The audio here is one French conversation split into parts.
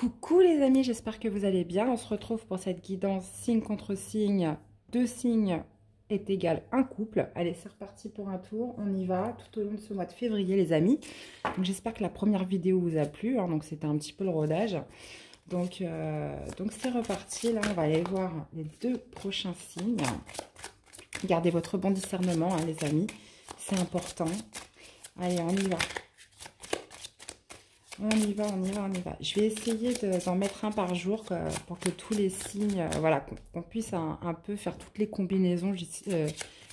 Coucou les amis, j'espère que vous allez bien. On se retrouve pour cette guidance signe contre signe. Deux signes est égal un couple. Allez, c'est reparti pour un tour. On y va tout au long de ce mois de février les amis. Donc j'espère que la première vidéo vous a plu. Donc c'était un petit peu le rodage. Donc c'est reparti. Là, on va aller voir les deux prochains signes. Gardez votre bon discernement les amis. C'est important. Allez, on y va. On y va, on y va, on y va. Je vais essayer d'en mettre un par jour pour que tous les signes, voilà, qu'on puisse un peu faire toutes les combinaisons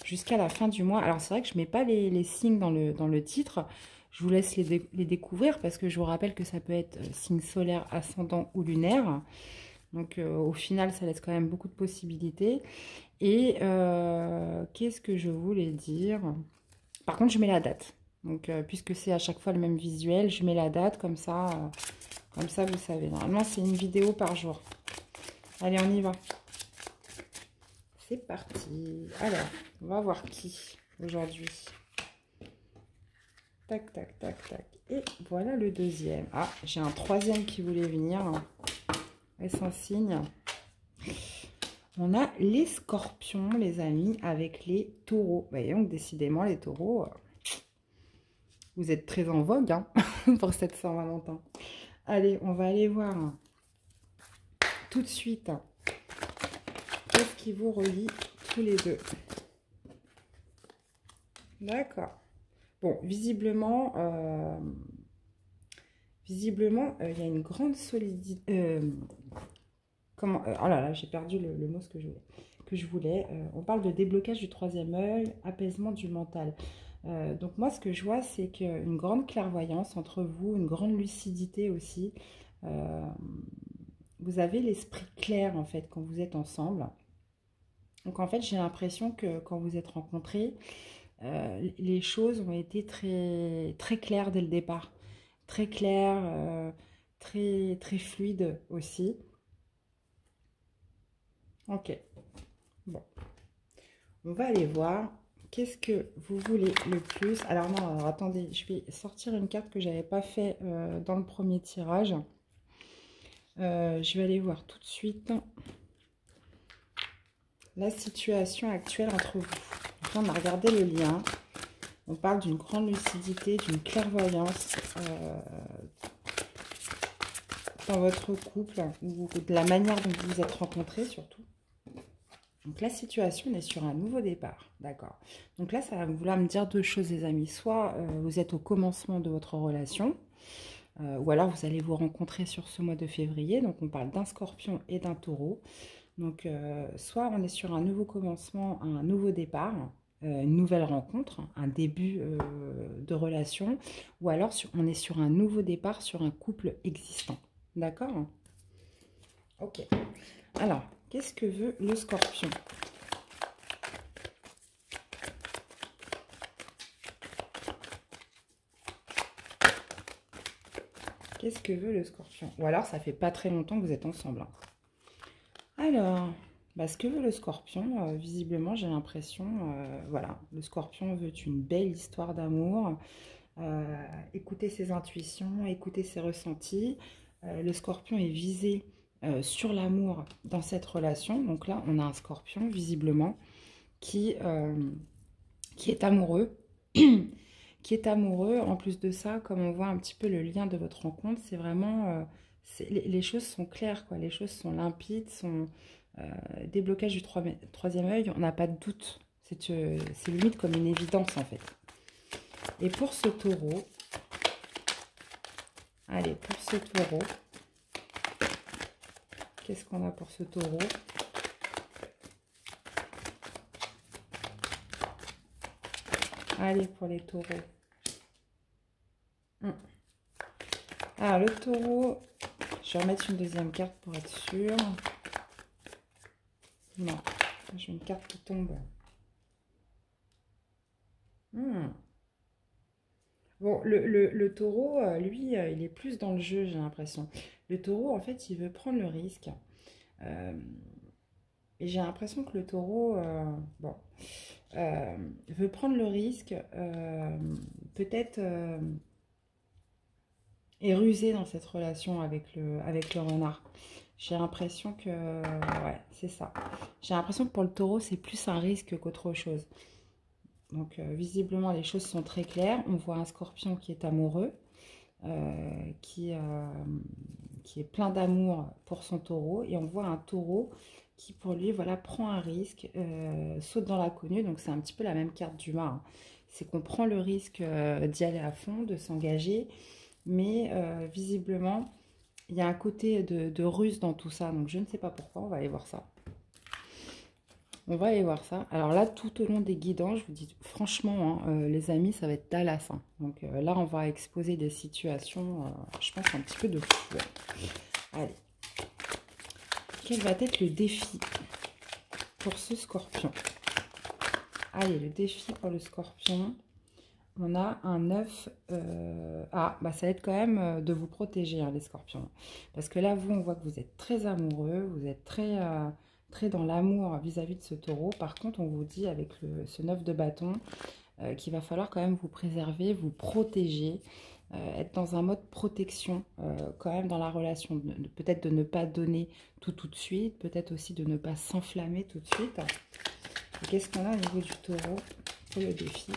jusqu'à la fin du mois. Alors, c'est vrai que je ne mets pas les signes dans le titre. Je vous laisse les découvrir parce que je vous rappelle que ça peut être signe solaire, ascendant ou lunaire. Donc, au final, ça laisse quand même beaucoup de possibilités. Et qu'est-ce que je voulais dire? Par contre, je mets la date. Donc, puisque c'est à chaque fois le même visuel, je mets la date, comme ça vous savez. Normalement, c'est une vidéo par jour. Allez, on y va. C'est parti. Alors, on va voir qui aujourd'hui. Tac, tac, tac, tac. Et voilà le deuxième. Ah, j'ai un troisième qui voulait venir. Est-ce un signe? On a les scorpions, les amis, avec les taureaux. Voyons, décidément, les taureaux... vous êtes très en vogue pour cette Saint-Valentin. Allez, on va aller voir tout de suite qu'est-ce qui vous relie tous les deux. D'accord. Bon, visiblement, il y a une grande solidité. Oh là là, j'ai perdu le mot que je voulais. On parle de déblocage du troisième œil, apaisement du mental. Donc moi, ce que je vois, c'est qu'une grande clairvoyance entre vous, une grande lucidité aussi. Vous avez l'esprit clair, en fait, quand vous êtes ensemble. Donc, en fait, j'ai l'impression que quand vous êtes rencontrés, les choses ont été très, très claires dès le départ. Très claires, très, très fluides aussi. Ok. Bon. On va aller voir. Qu'est-ce que vous voulez le plus? Alors non, alors attendez, je vais sortir une carte que je n'avais pas fait dans le premier tirage. Je vais aller voir tout de suite la situation actuelle entre vous. Donc là, on a regardé le lien. On parle d'une grande lucidité, d'une clairvoyance dans votre couple ou de la manière dont vous vous êtes rencontrés surtout. Donc la situation, on est sur un nouveau départ, d'accord. Donc là, ça va vouloir me dire deux choses, les amis. Soit vous êtes au commencement de votre relation, ou alors vous allez vous rencontrer sur ce mois de février. Donc on parle d'un scorpion et d'un taureau. Donc soit on est sur un nouveau commencement, un nouveau départ, une nouvelle rencontre, un début de relation, ou alors on est sur un nouveau départ sur un couple existant, d'accord? Ok. Alors, qu'est-ce que veut le scorpion? Qu'est-ce que veut le scorpion? Ou alors, ça fait pas très longtemps que vous êtes ensemble. Alors, ce que veut le scorpion, visiblement, j'ai l'impression, voilà, le scorpion veut une belle histoire d'amour. Écouter ses intuitions, écouter ses ressentis. Le scorpion est visé sur l'amour dans cette relation. Donc là, on a un scorpion, visiblement, qui est amoureux. Qui est amoureux. En plus de ça, comme on voit un petit peu le lien de votre rencontre, c'est vraiment... les choses sont claires, quoi. Les choses sont limpides, sont déblocage du troisième œil, on n'a pas de doute. C'est limite comme une évidence, en fait. Et pour ce taureau, allez, pour ce taureau, qu'est-ce qu'on a pour ce taureau? Allez, pour les taureaux. Alors, le taureau, je vais remettre une deuxième carte pour être sûr. Non, j'ai une carte qui tombe. Bon, le taureau, lui, il est plus dans le jeu, j'ai l'impression. Le taureau, en fait, il veut prendre le risque. Et j'ai l'impression que le taureau, veut prendre le risque, peut-être est rusé dans cette relation avec le renard. J'ai l'impression que... Ouais, c'est ça. J'ai l'impression que pour le taureau, c'est plus un risque qu'autre chose. Donc, visiblement, les choses sont très claires. On voit un scorpion qui est amoureux, euh, qui, euh, qui est plein d'amour pour son taureau. Et on voit un taureau qui, pour lui, voilà, prend un risque, saute dans l'inconnu. Donc, c'est un petit peu la même carte du mât, hein. C'est qu'on prend le risque d'y aller à fond, de s'engager. Mais visiblement, il y a un côté de ruse dans tout ça. Donc, je ne sais pas pourquoi. On va aller voir ça. On va aller voir ça. Alors là, tout au long des guidants, je vous dis franchement, hein, les amis, ça va être Dallas, hein. Donc là, on va exposer des situations, je pense, un petit peu de fou. Ouais. Allez. Quel va être le défi pour ce scorpion? Allez, le défi pour le scorpion. On a un 9. Ah, bah ça va être quand même de vous protéger, hein, les scorpions. Parce que là, vous, on voit que vous êtes très amoureux, vous êtes très dans l'amour vis-à-vis de ce taureau. Par contre, on vous dit avec ce 9 de bâton qu'il va falloir quand même vous préserver, vous protéger, être dans un mode protection quand même dans la relation. Peut-être de ne pas donner tout de suite, peut-être aussi de ne pas s'enflammer tout de suite. Qu'est-ce qu'on a au niveau du taureau pour le défi?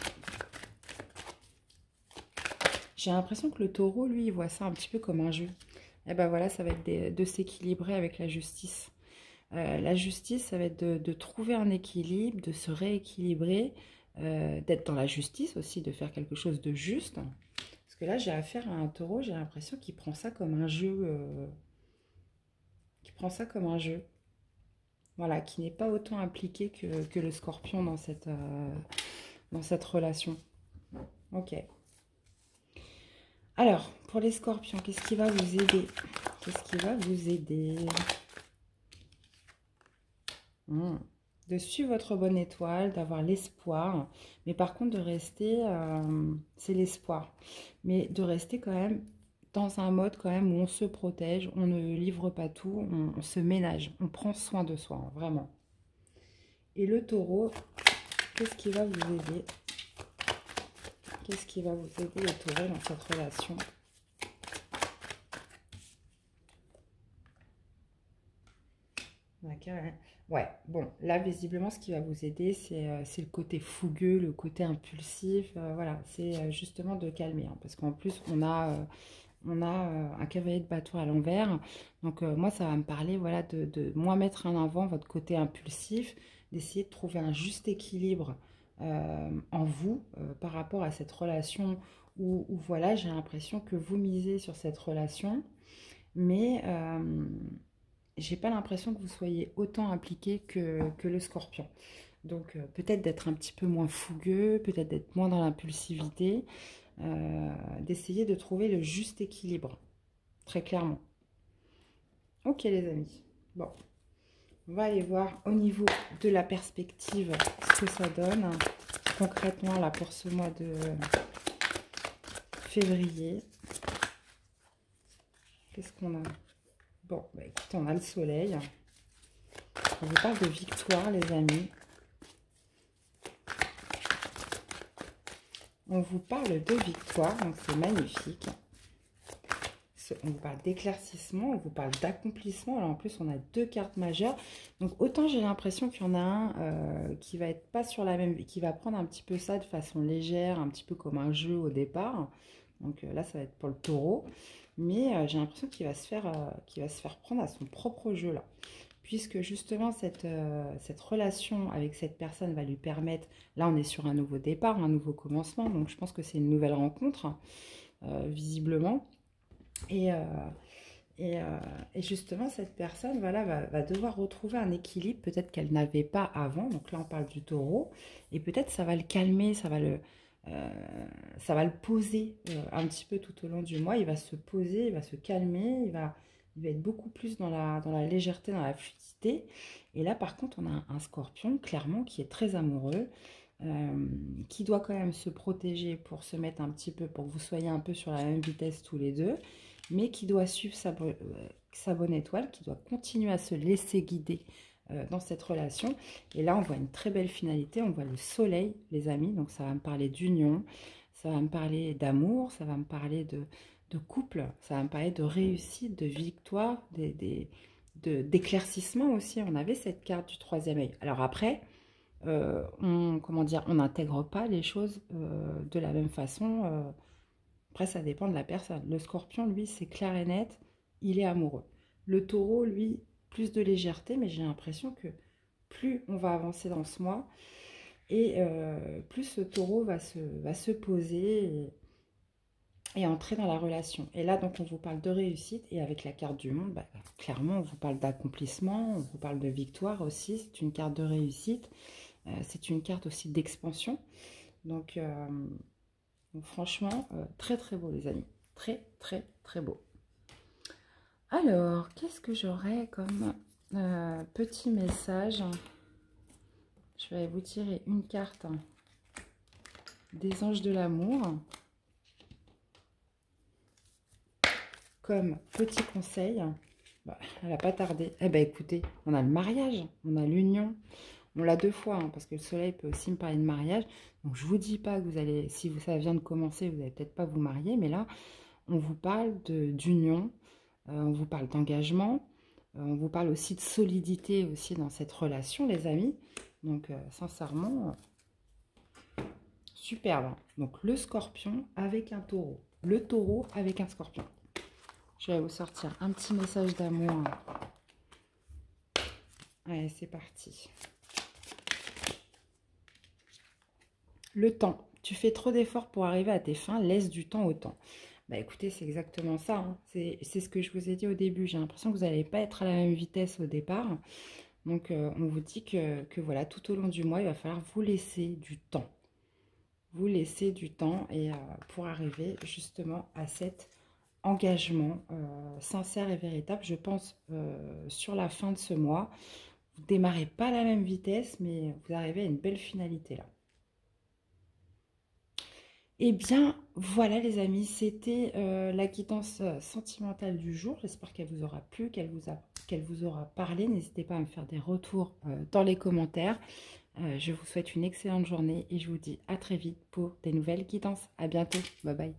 J'ai l'impression que le taureau, lui, il voit ça un petit peu comme un jeu. Et ben voilà, ça va être de s'équilibrer avec la justice. La justice, ça va être de trouver un équilibre, de se rééquilibrer, d'être dans la justice aussi, de faire quelque chose de juste. Parce que là, j'ai affaire à un taureau, j'ai l'impression qu'il prend ça comme un jeu. Qu'il prend ça comme un jeu. Voilà, qui n'est pas autant impliqué que le scorpion dans cette relation. Ok. Alors, pour les scorpions, qu'est-ce qui va vous aider? Qu'est-ce qui va vous aider? De suivre votre bonne étoile, d'avoir l'espoir. Mais par contre, de rester, c'est l'espoir. Mais de rester quand même dans un mode quand même où on se protège, on ne livre pas tout, on se ménage, on prend soin de soi, hein, vraiment. Et le taureau, qu'est-ce qui va vous aider? Qu'est-ce qui va vous aider, le taureau, dans cette relation? D'accord. Ouais, bon, là, visiblement, ce qui va vous aider, c'est le côté fougueux, le côté impulsif. Voilà, c'est justement de calmer, hein, parce qu'en plus, on a un cavalier de bâton à l'envers. Donc, moi, ça va me parler, voilà, de moins mettre en avant votre côté impulsif, d'essayer de trouver un juste équilibre en vous par rapport à cette relation où voilà, j'ai l'impression que vous misez sur cette relation, mais j'ai pas l'impression que vous soyez autant impliqué que le scorpion. Donc peut-être d'être un petit peu moins fougueux, peut-être d'être moins dans l'impulsivité, d'essayer de trouver le juste équilibre, très clairement. Ok les amis, bon, on va aller voir au niveau de la perspective ce que ça donne concrètement là pour ce mois de février. Qu'est-ce qu'on a? Bon, bah écoutez, on a le soleil. On vous parle de victoire, les amis. On vous parle de victoire, donc c'est magnifique. On vous parle d'éclaircissement, on vous parle d'accomplissement. Alors en plus, on a deux cartes majeures. Donc autant j'ai l'impression qu'il y en a un qui va être pas sur la même, qui va prendre un petit peu ça de façon légère, un petit peu comme un jeu au départ. Donc là, ça va être pour le taureau. Mais j'ai l'impression qu'il va se faire prendre à son propre jeu là. Puisque justement, cette relation avec cette personne va lui permettre, là on est sur un nouveau départ, un nouveau commencement, donc je pense que c'est une nouvelle rencontre, visiblement. Et, justement, cette personne voilà, va devoir retrouver un équilibre, peut-être qu'elle n'avait pas avant, donc là on parle du taureau, et peut-être ça va le calmer, ça va le poser un petit peu tout au long du mois, il va se poser, il va se calmer, il va être beaucoup plus dans la légèreté, dans la fluidité. Et là, par contre, on a un scorpion, clairement, qui est très amoureux, qui doit quand même se protéger pour se mettre un petit peu, pour que vous soyez un peu sur la même vitesse tous les deux, mais qui doit suivre sa bonne étoile, qui doit continuer à se laisser guider dans cette relation. Et là, on voit une très belle finalité, on voit le soleil, les amis, donc ça va me parler d'union, ça va me parler d'amour, ça va me parler de couple, ça va me parler de réussite, de victoire, d'éclaircissement aussi. On avait cette carte du troisième œil. Alors après, comment dire, on n'intègre pas les choses de la même façon. Après, ça dépend de la personne. Le scorpion, lui, c'est clair et net, il est amoureux. Le taureau, lui, plus de légèreté, mais j'ai l'impression que plus on va avancer dans ce mois, et plus ce taureau va se poser et entrer dans la relation. Et là, donc, on vous parle de réussite, et avec la carte du monde, bah, clairement, on vous parle d'accomplissement, on vous parle de victoire aussi, c'est une carte de réussite, c'est une carte aussi d'expansion. Donc franchement, très très beau les amis, très très très beau. Alors, qu'est-ce que j'aurais comme petit message? Je vais vous tirer une carte des anges de l'amour. Comme petit conseil, bah, elle n'a pas tardé. Eh bien écoutez, on a le mariage, on a l'union. On l'a deux fois, hein, parce que le soleil peut aussi me parler de mariage. Donc je ne vous dis pas que vous allez, si ça vient de commencer, vous n'allez peut-être pas vous marier, mais là, on vous parle d'union, on vous parle d'engagement, on vous parle aussi de solidité aussi dans cette relation, les amis. Donc sincèrement, superbe. Donc le scorpion avec un taureau, le taureau avec un scorpion. Je vais vous sortir un petit message d'amour. Allez, c'est parti. Le temps. Tu fais trop d'efforts pour arriver à tes fins, laisse du temps au temps. Bah écoutez, c'est exactement ça. Hein. C'est ce que je vous ai dit au début. J'ai l'impression que vous n'allez pas être à la même vitesse au départ. Donc, on vous dit que voilà, tout au long du mois, il va falloir vous laisser du temps. Vous laisser du temps et pour arriver justement à cet engagement sincère et véritable. Je pense sur la fin de ce mois, vous ne démarrez pas à la même vitesse, mais vous arrivez à une belle finalité là. Eh bien, voilà les amis, c'était la guidance sentimentale du jour. J'espère qu'elle vous aura plu, qu'elle vous aura parlé. N'hésitez pas à me faire des retours dans les commentaires. Je vous souhaite une excellente journée et je vous dis à très vite pour des nouvelles guidances. À bientôt, bye bye.